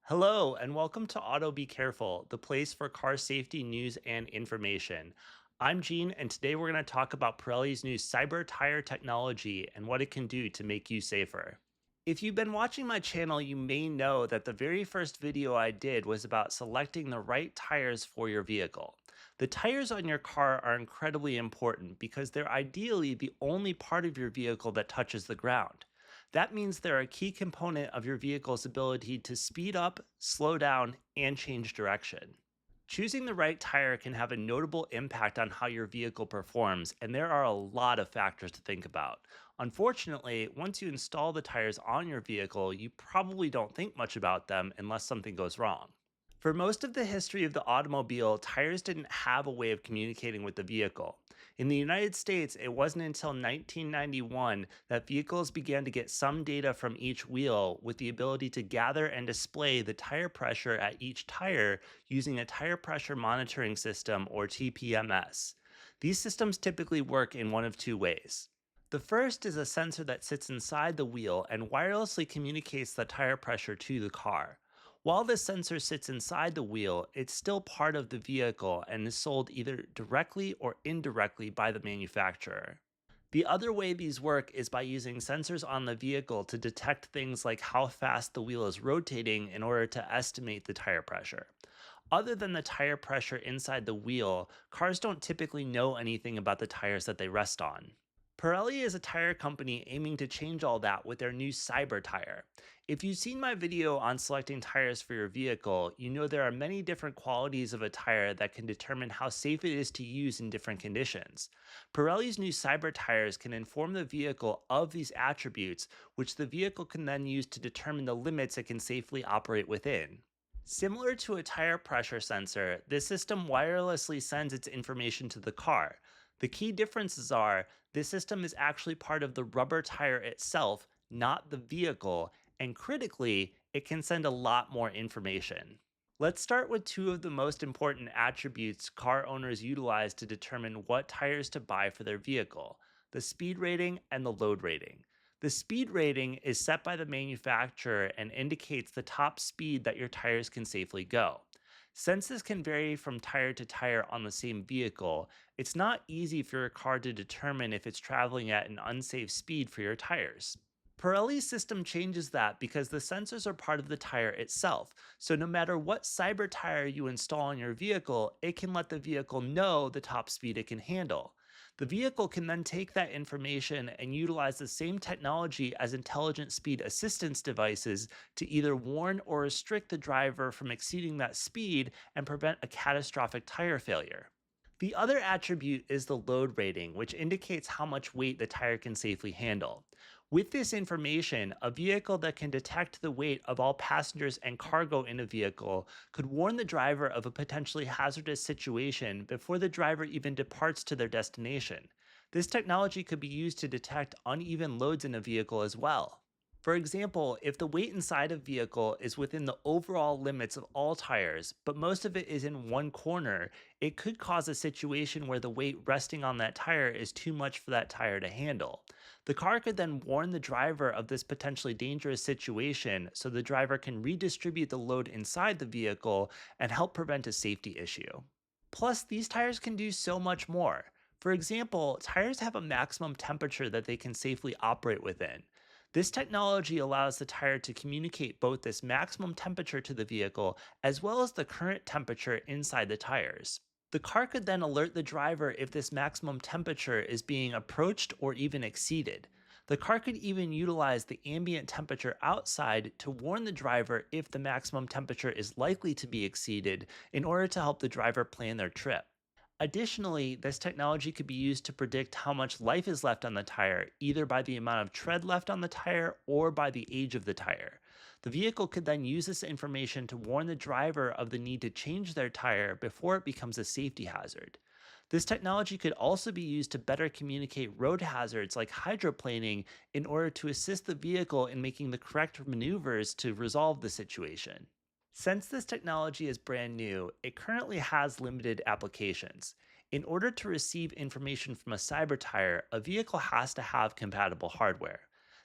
Hello, and welcome to Auto Be Careful, the place for car safety news and information. I'm Gene, and today we're going to talk about Pirelli's new Cyber Tire technology and what it can do to make you safer. If you've been watching my channel, you may know that the very first video I did was about selecting the right tires for your vehicle. The tires on your car are incredibly important because they're ideally the only part of your vehicle that touches the ground. That means they're a key component of your vehicle's ability to speed up, slow down, and change direction. Choosing the right tire can have a notable impact on how your vehicle performs, and there are a lot of factors to think about. Unfortunately, once you install the tires on your vehicle, you probably don't think much about them unless something goes wrong. For most of the history of the automobile, tires didn't have a way of communicating with the vehicle. In the United States, it wasn't until 1991 that vehicles began to get some data from each wheel with the ability to gather and display the tire pressure at each tire using a tire pressure monitoring system or TPMS. These systems typically work in one of two ways. The first is a sensor that sits inside the wheel and wirelessly communicates the tire pressure to the car. While this sensor sits inside the wheel, it's still part of the vehicle and is sold either directly or indirectly by the manufacturer. The other way these work is by using sensors on the vehicle to detect things like how fast the wheel is rotating in order to estimate the tire pressure. Other than the tire pressure inside the wheel, cars don't typically know anything about the tires that they rest on. Pirelli is a tire company aiming to change all that with their new Cyber Tire. If you've seen my video on selecting tires for your vehicle, you know there are many different qualities of a tire that can determine how safe it is to use in different conditions. Pirelli's new Cyber Tires can inform the vehicle of these attributes, which the vehicle can then use to determine the limits it can safely operate within. Similar to a tire pressure sensor, this system wirelessly sends its information to the car. The key differences are this system is actually part of the rubber tire itself, not the vehicle, and critically, it can send a lot more information. Let's start with two of the most important attributes car owners utilize to determine what tires to buy for their vehicle: the speed rating and the load rating. The speed rating is set by the manufacturer and indicates the top speed that your tires can safely go. Since this can vary from tire to tire on the same vehicle, it's not easy for your car to determine if it's traveling at an unsafe speed for your tires. Pirelli's system changes that because the sensors are part of the tire itself, so no matter what cyber tire you install on your vehicle, it can let the vehicle know the top speed it can handle. The vehicle can then take that information and utilize the same technology as intelligent speed assistance devices to either warn or restrict the driver from exceeding that speed and prevent a catastrophic tire failure. The other attribute is the load rating, which indicates how much weight the tire can safely handle. With this information, a vehicle that can detect the weight of all passengers and cargo in a vehicle could warn the driver of a potentially hazardous situation before the driver even departs to their destination. This technology could be used to detect uneven loads in a vehicle as well. For example, if the weight inside a vehicle is within the overall limits of all tires, but most of it is in one corner, it could cause a situation where the weight resting on that tire is too much for that tire to handle. The car could then warn the driver of this potentially dangerous situation so the driver can redistribute the load inside the vehicle and help prevent a safety issue. Plus, these tires can do so much more. For example, tires have a maximum temperature that they can safely operate within. This technology allows the tire to communicate both this maximum temperature to the vehicle as well as the current temperature inside the tires. The car could then alert the driver if this maximum temperature is being approached or even exceeded. The car could even utilize the ambient temperature outside to warn the driver if the maximum temperature is likely to be exceeded in order to help the driver plan their trip. Additionally, this technology could be used to predict how much life is left on the tire, either by the amount of tread left on the tire or by the age of the tire. The vehicle could then use this information to warn the driver of the need to change their tire before it becomes a safety hazard. This technology could also be used to better communicate road hazards like hydroplaning in order to assist the vehicle in making the correct maneuvers to resolve the situation. Since this technology is brand new, it currently has limited applications. In order to receive information from a cyber tire, a vehicle has to have compatible hardware.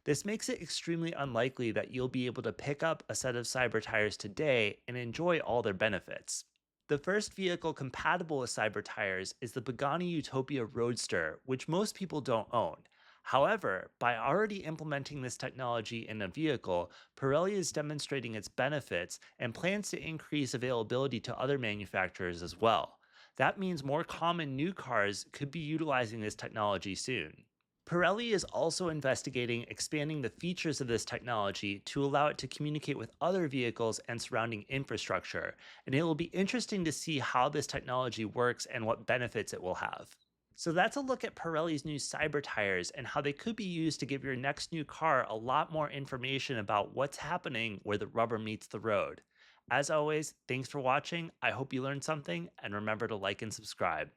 This makes it extremely unlikely that you'll be able to pick up a set of cyber tires today and enjoy all their benefits. The first vehicle compatible with cyber tires is the Pagani Utopia Roadster, which most people don't own. However, by already implementing this technology in a vehicle, Pirelli is demonstrating its benefits and plans to increase availability to other manufacturers as well. That means more common new cars could be utilizing this technology soon. Pirelli is also investigating expanding the features of this technology to allow it to communicate with other vehicles and surrounding infrastructure, and it will be interesting to see how this technology works and what benefits it will have. So that's a look at Pirelli's new cyber tires and how they could be used to give your next new car a lot more information about what's happening where the rubber meets the road. As always, thanks for watching. I hope you learned something, and remember to like and subscribe.